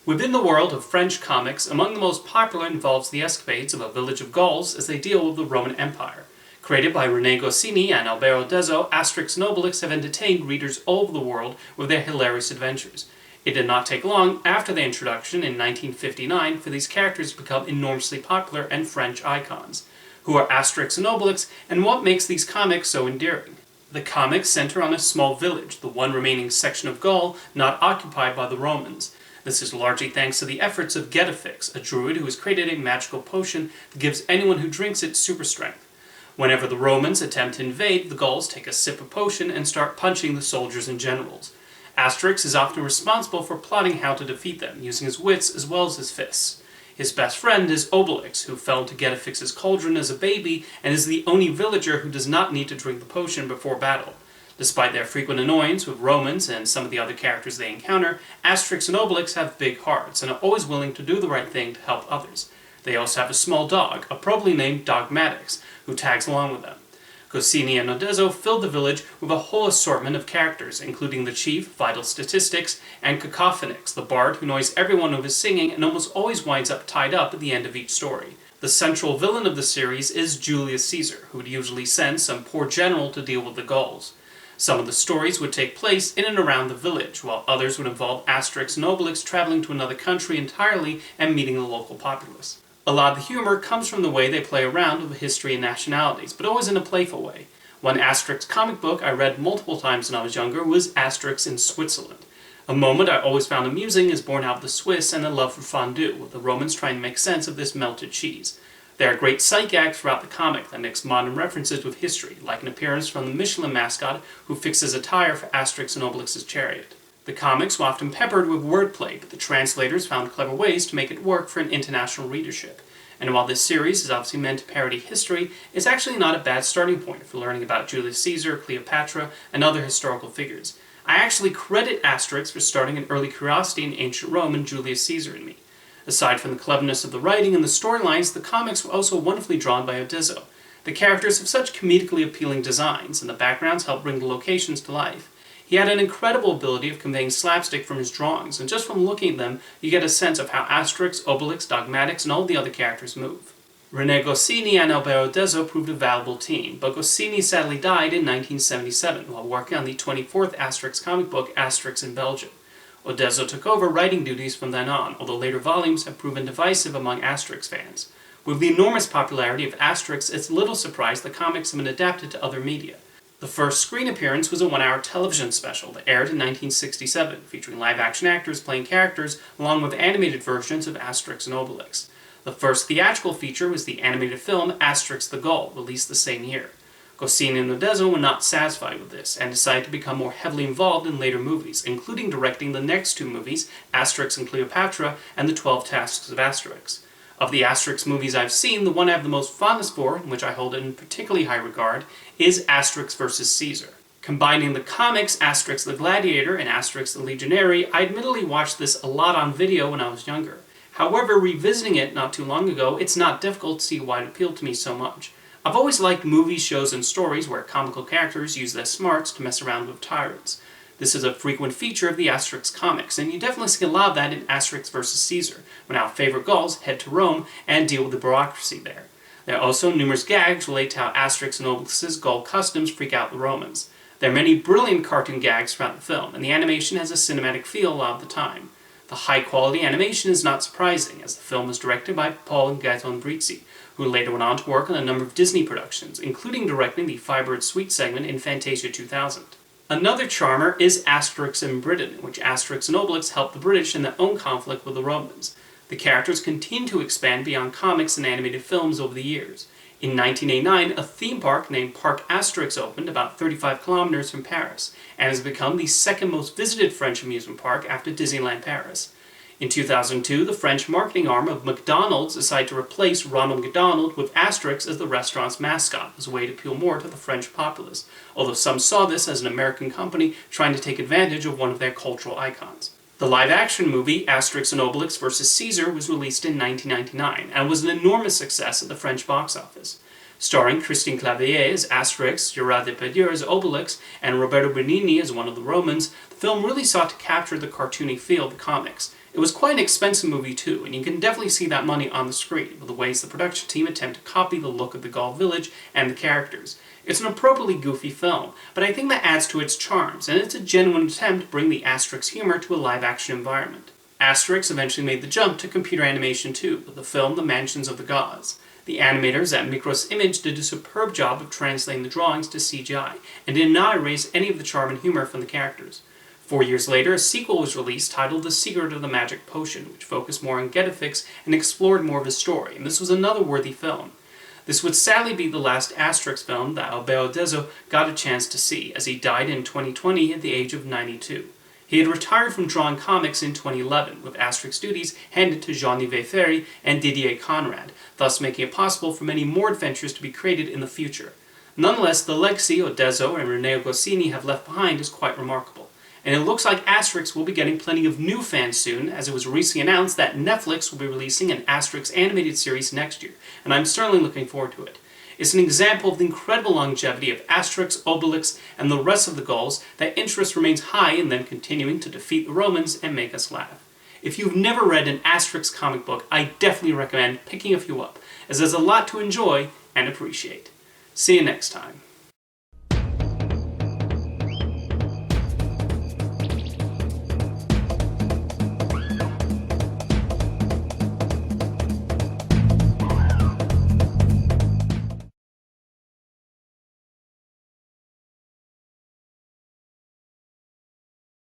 Within the world of French comics, among the most popular involves the escapades of a village of Gauls as they deal with the Roman Empire. Created by René Goscinny and Albert Uderzo, Asterix and Obelix have entertained readers all over the world with their hilarious adventures. It did not take long after their introduction in 1959 for these characters to become enormously popular and French icons. Who are Asterix and Obelix, and what makes these comics so endearing? The comics center on a small village, the one remaining section of Gaul not occupied by the Romans. This is largely thanks to the efforts of Adaptations, a druid who has created a magical potion that gives anyone who drinks it super strength. Whenever the Romans attempt to invade, the Gauls take a sip of potion and start punching the soldiers and generals. Asterix is often responsible for plotting how to defeat them, using his wits as well as his fists. His best friend is Obelix, who fell into Getafix's cauldron as a baby and is the only villager who does not need to drink the potion before battle. Despite their frequent annoyance with Romans and some of the other characters they encounter, Asterix and Obelix have big hearts and are always willing to do the right thing to help others. They also have a small dog, appropriately named Dogmatix, who tags along with them. Goscinny and Uderzo filled the village with a whole assortment of characters, including the chief, Vital Statistics, and Cacophonix, the bard who annoys everyone with his singing and almost always winds up tied up at the end of each story. The central villain of the series is Julius Caesar, who would usually send some poor general to deal with the Gauls. Some of the stories would take place in and around the village, while others would involve Asterix and Obelix traveling to another country entirely and meeting the local populace. A lot of the humor comes from the way they play around with history and nationalities, but always in a playful way. One Asterix comic book I read multiple times when I was younger was Asterix in Switzerland. A moment I always found amusing is born out of the Swiss and a love for fondue, with the Romans trying to make sense of this melted cheese. There are great sight gags throughout the comic that mix modern references with history, like an appearance from the Michelin mascot who fixes a tire for Asterix and Obelix's chariot. The comics were often peppered with wordplay, but the translators found clever ways to make it work for an international readership. And while this series is obviously meant to parody history, it's actually not a bad starting point for learning about Julius Caesar, Cleopatra, and other historical figures. I actually credit Asterix for starting an early curiosity in ancient Rome and Julius Caesar in me. Aside from the cleverness of the writing and the storylines, the comics were also wonderfully drawn by Uderzo. The characters have such comedically appealing designs, and the backgrounds help bring the locations to life. He had an incredible ability of conveying slapstick from his drawings, and just from looking at them, you get a sense of how Asterix, Obelix, Dogmatix, and all the other characters move. René Goscinny and Albert Uderzo proved a valuable team, but Goscinny sadly died in 1977 while working on the 24th Asterix comic book, Asterix in Belgium. Uderzo took over writing duties from then on, although later volumes have proven divisive among Asterix fans. With the enormous popularity of Asterix, it's little surprise the comics have been adapted to other media. The first screen appearance was a one-hour television special that aired in 1967, featuring live-action actors playing characters along with animated versions of Asterix and Obelix. The first theatrical feature was the animated film Asterix the Gaul, released the same year. Goscinny and Uderzo were not satisfied with this, and decided to become more heavily involved in later movies, including directing the next two movies, Asterix and Cleopatra and the 12 Tasks of Asterix. Of the Asterix movies I've seen, the one I have the most fondness for, and which I hold in particularly high regard, is Asterix vs. Caesar. Combining the comics Asterix the Gladiator and Asterix the Legionary, I admittedly watched this a lot on video when I was younger. However, revisiting it not too long ago, it's not difficult to see why it appealed to me so much. I've always liked movies, shows, and stories where comical characters use their smarts to mess around with tyrants. This is a frequent feature of the Asterix comics, and you definitely see a lot of that in Asterix vs. Caesar, when our favorite Gauls head to Rome and deal with the bureaucracy there. There are also numerous gags related to how Asterix and Obelix's Gaul customs freak out the Romans. There are many brilliant cartoon gags throughout the film, and the animation has a cinematic feel a lot of the time. The high-quality animation is not surprising, as the film was directed by Paul and Gaetan Brizzi, who later went on to work on a number of Disney productions, including directing the Firebird Suite segment in Fantasia 2000. Another charmer is Asterix in Britain, in which Asterix and Obelix help the British in their own conflict with the Romans. The characters continue to expand beyond comics and animated films over the years. In 1989, a theme park named Parc Asterix opened about 35 kilometers from Paris, and has become the second most visited French amusement park after Disneyland Paris. In 2002, the French marketing arm of McDonald's decided to replace Ronald McDonald with Asterix as the restaurant's mascot as a way to appeal more to the French populace, although some saw this as an American company trying to take advantage of one of their cultural icons. The live-action movie Asterix and Obelix vs. Caesar was released in 1999 and was an enormous success at the French box office. Starring Christine Clavier as Asterix, Gerard Depardieu as Obelix, and Roberto Benigni as one of the Romans, the film really sought to capture the cartoony feel of the comics. It was quite an expensive movie too, and you can definitely see that money on the screen, with the ways the production team attempt to copy the look of the Gaul village and the characters. It's an appropriately goofy film, but I think that adds to its charms, and it's a genuine attempt to bring the Asterix humor to a live-action environment. Asterix eventually made the jump to computer animation too, with the film The Mansions of the Gods. The animators at Micros Image did a superb job of translating the drawings to CGI, and did not erase any of the charm and humor from the characters. 4 years later, a sequel was released titled The Secret of the Magic Potion, which focused more on Getafix and explored more of his story, and this was another worthy film. This would sadly be the last Asterix film that Alberto Deso got a chance to see, as he died in 2020 at the age of 92. He had retired from drawing comics in 2011, with Asterix duties handed to Jean-Yves Ferry and Didier Conrad, thus making it possible for many more adventures to be created in the future. Nonetheless, the legacy Deso and René Goscinny have left behind is quite remarkable. And it looks like Asterix will be getting plenty of new fans soon, as it was recently announced that Netflix will be releasing an Asterix animated series next year, and I'm certainly looking forward to it. It's an example of the incredible longevity of Asterix, Obelix, and the rest of the Gauls that interest remains high in them continuing to defeat the Romans and make us laugh. If you've never read an Asterix comic book, I definitely recommend picking a few up, as there's a lot to enjoy and appreciate. See you next time.